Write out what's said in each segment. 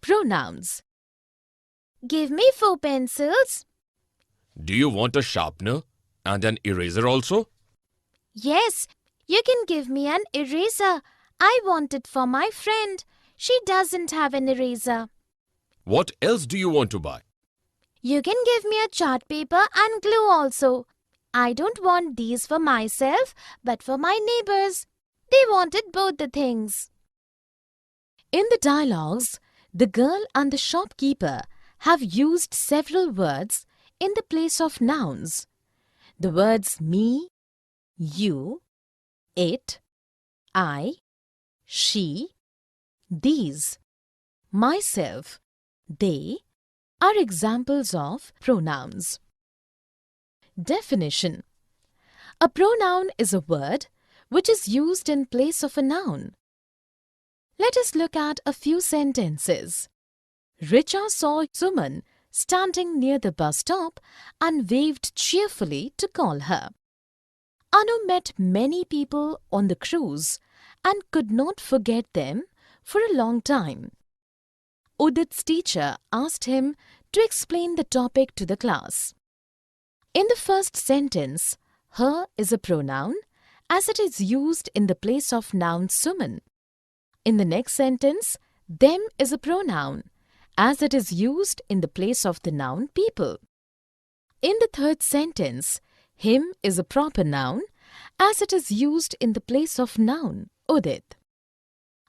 Pronouns. Give me 4 pencils. Do you want a sharpener and an eraser also? Yes, you can give me an eraser. I want it for my friend. She doesn't have an eraser. What else do you want to buy? You can give me a chart paper and glue also. I don't want these for myself, but for my neighbors. They wanted both the things. In the dialogues, the girl and the shopkeeper have used several words in the place of nouns. The words me, you, it, I, she, these, myself, they are examples of pronouns. Definition. A pronoun is a word which is used in place of a noun. Let us look at a few sentences. Richa saw Suman standing near the bus stop and waved cheerfully to call her. Anu met many people on the cruise and could not forget them for a long time. Udit's teacher asked him to explain the topic to the class. In the first sentence, her is a pronoun as it is used in the place of noun Suman. In the next sentence, them is a pronoun as it is used in the place of the noun people. In the third sentence, him is a proper noun as it is used in the place of noun Udit.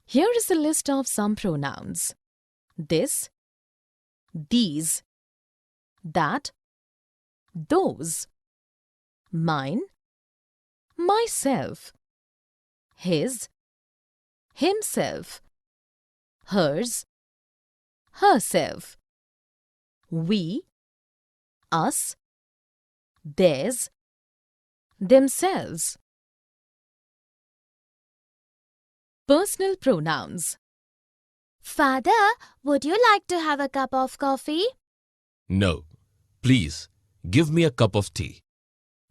Here is a list of some pronouns. This, these, that, those, mine, myself, his, himself, hers, herself, we, us, theirs, themselves. Personal pronouns. Father, would you like to have a cup of coffee? No. Please, give me a cup of tea.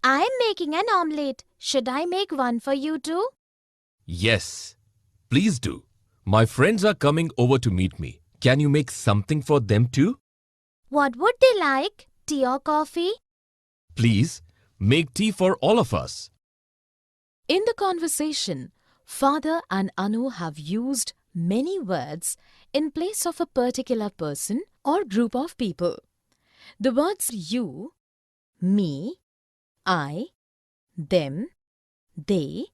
I am making an omelette. Should I make one for you too? Yes. Please do. My friends are coming over to meet me. Can you make something for them too? What would they like? Tea or coffee? Please, make tea for all of us. In the conversation, Father and Anu have used many words in place of a particular person or group of people. The words you, me, I, them, they,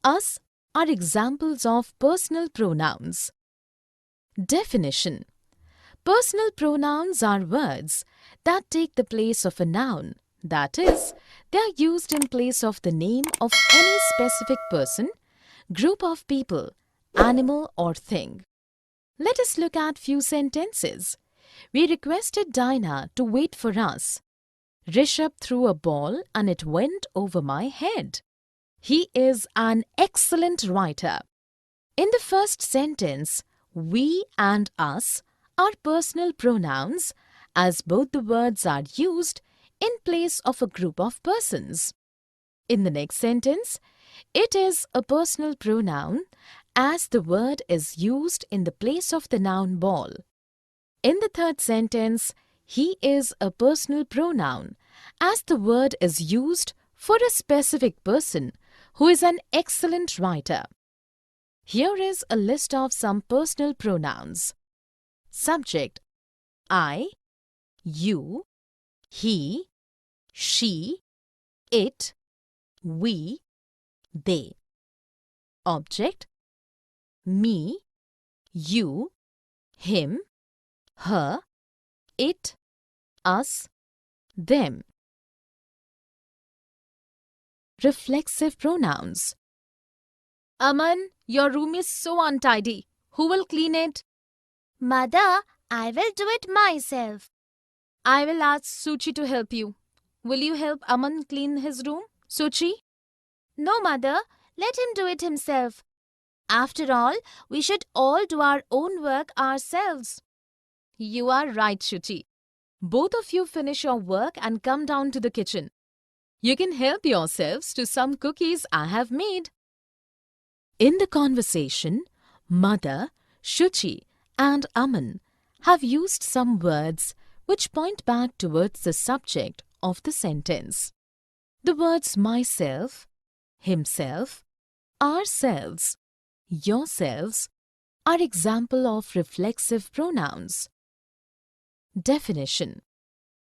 us are examples of personal pronouns. Definition. Personal pronouns are words that take the place of a noun. That is, they are used in place of the name of any specific person, group of people, animal or thing. Let us look at few sentences. We requested Dinah to wait for us. Rishabh threw a ball and it went over my head. He is an excellent writer. In the first sentence, we and us are personal pronouns as both the words are used in place of a group of persons. In the next sentence, it is a personal pronoun as the word is used in the place of the noun ball. In the third sentence, he is a personal pronoun as the word is used for a specific person who is an excellent writer. Here is a list of some personal pronouns. Subject: I, you, he, she, it, we, they. Object: me, you, him, her, it, us, them. Reflexive pronouns. Aman, your room is so untidy. Who will clean it? Mother, I will do it myself. I will ask Suchi to help you. Will you help Aman clean his room, Suchi? No, Mother, let him do it himself. After all, we should all do our own work ourselves. You are right, Suchi. Both of you finish your work and come down to the kitchen. You can help yourselves to some cookies I have made. In the conversation, Mother, Shuchi and Aman have used some words which point back towards the subject of the sentence. The words myself, himself, ourselves, yourselves are example of reflexive pronouns. Definition: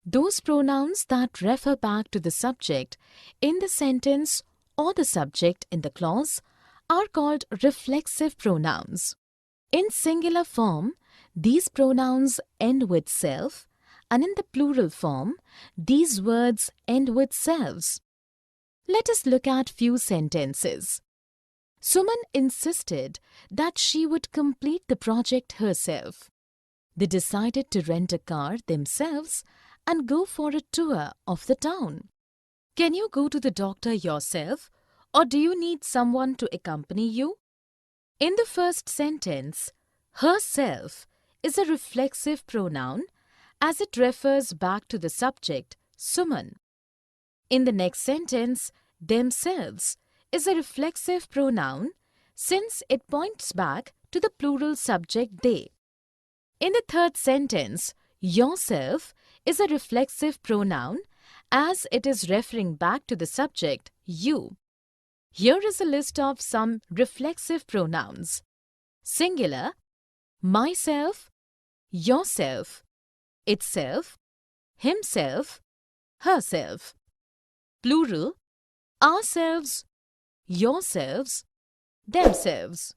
those pronouns that refer back to the subject in the sentence or the subject in the clause are called reflexive pronouns. In singular form, these pronouns end with self, and in the plural form, these words end with selves. Let us look at few sentences. Suman insisted that she would complete the project herself. They decided to rent a car themselves and go for a tour of the town. Can you go to the doctor yourself, or do you need someone to accompany you? In the first sentence, herself is a reflexive pronoun as it refers back to the subject, Suman. In the next sentence, themselves is a reflexive pronoun since it points back to the plural subject they. In the third sentence, yourself is a reflexive pronoun as it is referring back to the subject, you. Here is a list of some reflexive pronouns. Singular, myself, yourself, itself, himself, herself. Plural, ourselves, yourselves, themselves.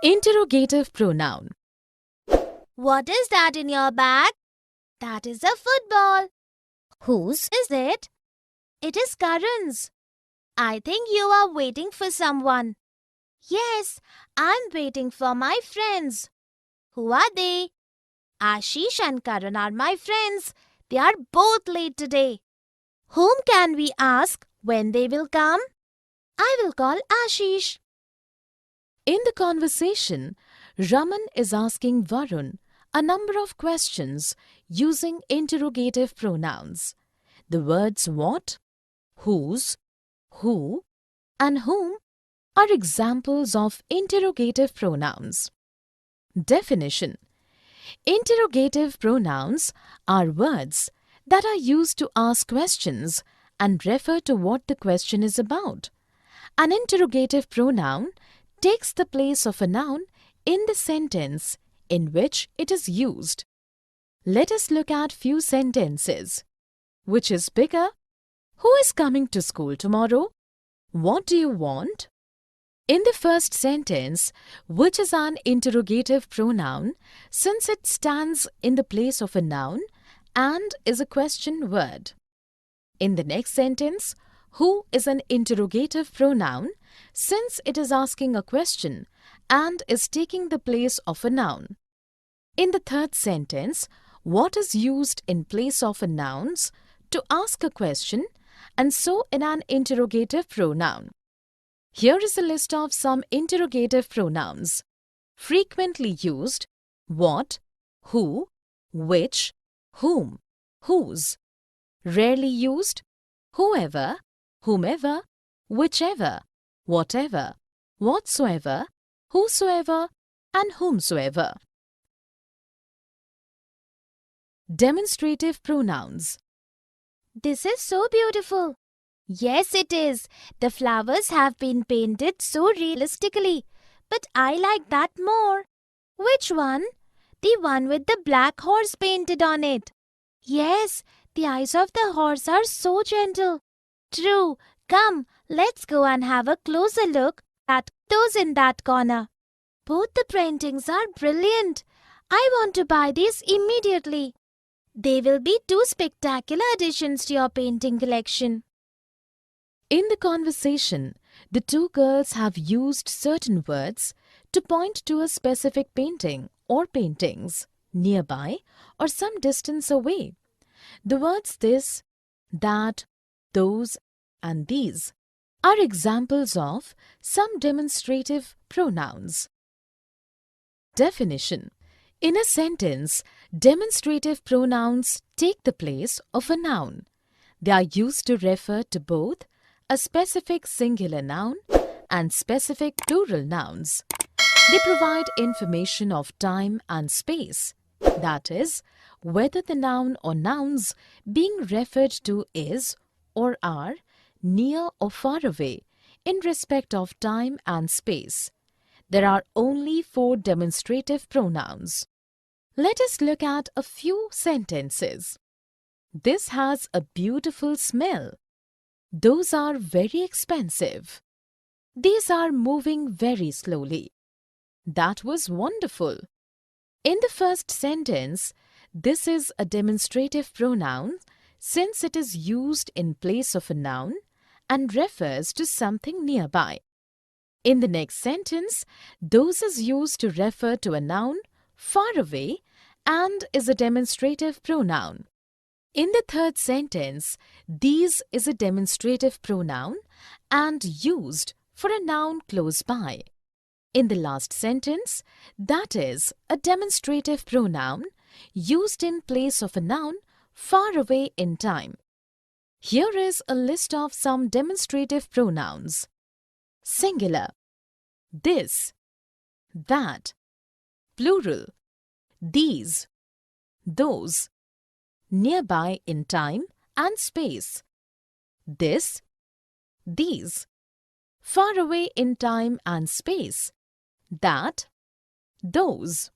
Interrogative pronoun. What is that in your bag? That is a football. Whose is it? It is Karan's. I think you are waiting for someone. Yes, I'm waiting for my friends. Who are they? Ashish and Karan are my friends. They are both late today. Whom can we ask when they will come? I will call Ashish. In the conversation, Raman is asking Varun a number of questions using interrogative pronouns. The words what, whose, who, and whom are examples of interrogative pronouns. Definition: interrogative pronouns are words that are used to ask questions and refer to what the question is about. An interrogative pronoun takes the place of a noun in the sentence in which it is used. Let us look at few sentences. Which is bigger? Who is coming to school tomorrow? What do you want? In the first sentence, which is an interrogative pronoun since it stands in the place of a noun and is a question word. In the next sentence, who is an interrogative pronoun since it is asking a question and is taking the place of a noun. In the third sentence, what is used in place of a noun to ask a question and so in an interrogative pronoun. Here is a list of some interrogative pronouns. Frequently used: what, who, which, whom, whose. Rarely used: whoever, whomever, whichever, whatever, whatsoever, whosoever, and whomsoever. Demonstrative pronouns. This is so beautiful. Yes, it is. The flowers have been painted so realistically. But I like that more. Which one? The one with the black horse painted on it. Yes, the eyes of the horse are so gentle. True. Come, let's go and have a closer look at those in that corner. Both the paintings are brilliant. I want to buy these immediately. They will be two spectacular additions to your painting collection. In the conversation, the two girls have used certain words to point to a specific painting or paintings nearby or some distance away. The words this, that, those, and these are examples of some demonstrative pronouns. Definition: in a sentence, demonstrative pronouns take the place of a noun. They are used to refer to both a specific singular noun and specific plural nouns. They provide information of time and space, that is, whether the noun or nouns being referred to is or are near or far away in respect of time and space. There are only 4 demonstrative pronouns. Let us look at a few sentences. This has a beautiful smell. Those are very expensive. These are moving very slowly. That was wonderful. In the first sentence, this is a demonstrative pronoun since it is used in place of a noun and refers to something nearby. In the next sentence, those is used to refer to a noun far away and is a demonstrative pronoun. In the third sentence, these is a demonstrative pronoun and used for a noun close by. In the last sentence, that is a demonstrative pronoun used in place of a noun far away in time. Here is a list of some demonstrative pronouns. Singular, this, that. Plural, these, those. Nearby in time and space. This, these. Far away in time and space. That, those.